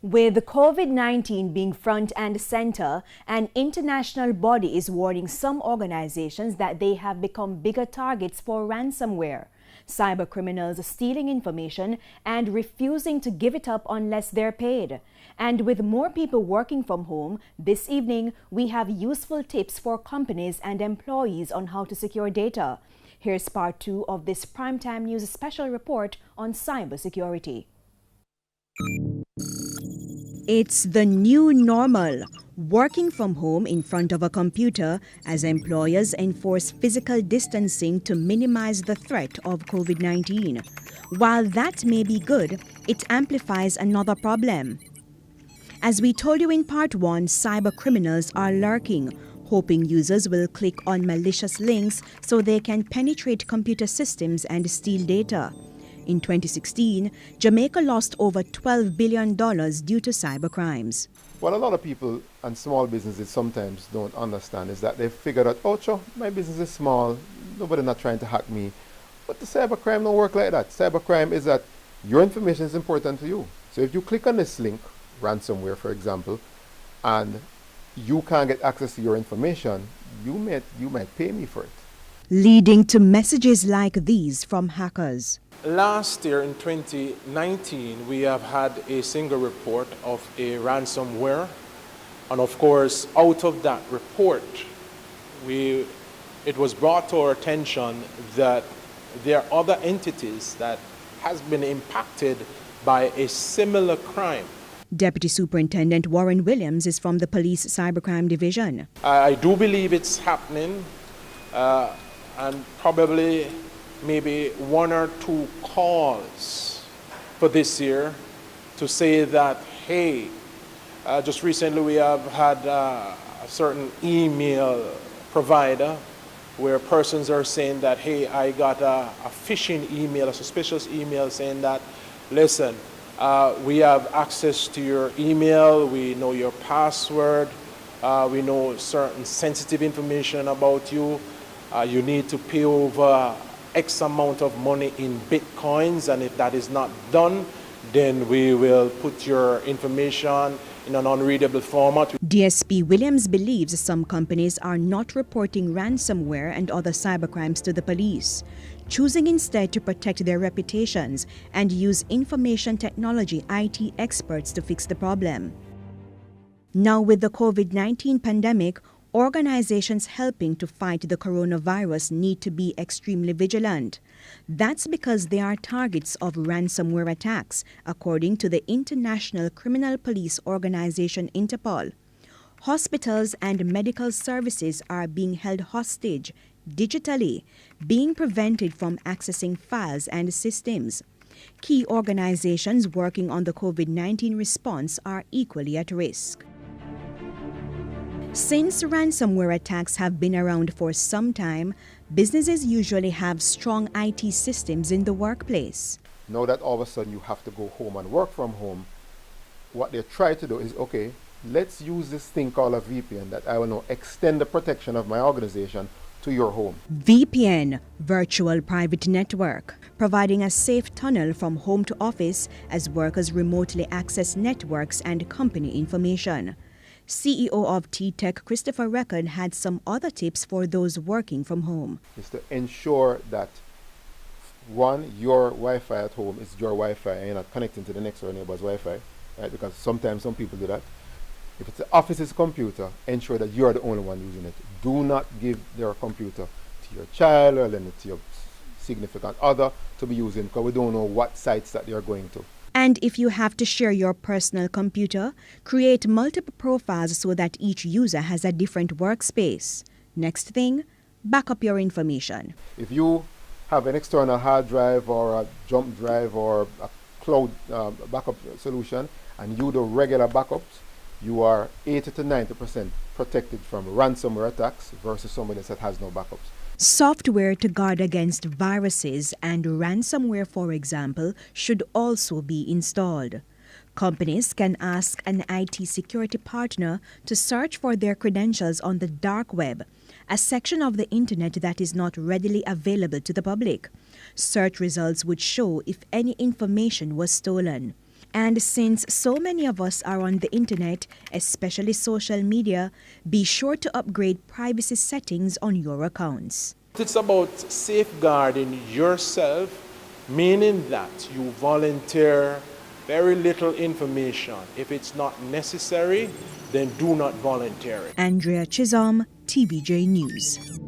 With COVID-19 being front and center, an international body is warning some organizations that they have become bigger targets for ransomware. Cybercriminals stealing information and refusing to give it up unless they're paid. And with more people working from home, this evening we have useful tips for companies and employees on how to secure data. Here's part 2 of this Primetime News special report on cybersecurity. It's the new normal, working from home in front of a computer as employers enforce physical distancing to minimize the threat of COVID-19. While that may be good, it amplifies another problem. As we told you in part 1, cybercriminals are lurking, hoping users will click on malicious links so they can penetrate computer systems and steal data. In 2016, Jamaica lost over $12 billion due to cybercrimes. What a lot of people and small businesses sometimes don't understand is that they've figured out, oh, sure, my business is small, nobody's not trying to hack me. But the cybercrime don't work like that. Cybercrime is that your information is important to you. So if you click on this link, ransomware for example, and you can't get access to your information, you might pay me for it. Leading to messages like these from hackers. Last year in 2019, we have had a single report of a ransomware. And of course, out of that report, it was brought to our attention that there are other entities that has been impacted by a similar crime. Deputy Superintendent Warren Williams is from the Police Cybercrime Division. I do believe it's happening, and probably maybe 1 or 2 calls for this year to say that, hey, just recently we have had a certain email provider where persons are saying that, hey, I got a phishing email, a suspicious email saying that, listen, we have access to your email, we know your password, we know certain sensitive information about you, you need to pay over X amount of money in bitcoins, and if that is not done, then we will put your information in an unreadable format. DSP Williams believes some companies are not reporting ransomware and other cybercrimes to the police, choosing instead to protect their reputations and use information technology IT experts to fix the problem. Now with the COVID-19 pandemic, organizations helping to fight the coronavirus need to be extremely vigilant. That's because they are targets of ransomware attacks, according to the International Criminal Police Organization Interpol. Hospitals and medical services are being held hostage digitally, being prevented from accessing files and systems. Key organizations working on the COVID-19 response are equally at risk. Since ransomware attacks have been around for some time, businesses usually have strong IT systems in the workplace. Now that all of a sudden you have to go home and work from home, what they try to do is, okay, let's use this thing called a VPN that I will now extend the protection of my organization to your home. VPN, Virtual Private Network, providing a safe tunnel from home to office as workers remotely access networks and company information. CEO of T-Tech Christopher Record had some other tips for those working from home. Is to ensure that, one, your Wi-Fi at home is your Wi-Fi and you're not connecting to the next door neighbor's Wi-Fi, right? Because sometimes some people do that. If it's the office's computer, ensure that you're the only one using it. Do not give their computer to your child or lend it to your significant other to be using, because we don't know what sites that they're going to. And if you have to share your personal computer, create multiple profiles so that each user has a different workspace. Next thing, back up your information. If you have an external hard drive or a jump drive or a cloud backup solution and you do regular backups, you are 80 to 90% protected from ransomware attacks versus somebody that has no backups. Software to guard against viruses and ransomware, for example, should also be installed. Companies can ask an IT security partner to search for their credentials on the dark web, a section of the internet that is not readily available to the public. Search results would show if any information was stolen. And since so many of us are on the internet, especially social media, be sure to upgrade privacy settings on your accounts. It's about safeguarding yourself, meaning that you volunteer very little information. If it's not necessary, then do not volunteer it. Andrea Chisholm, TVJ News.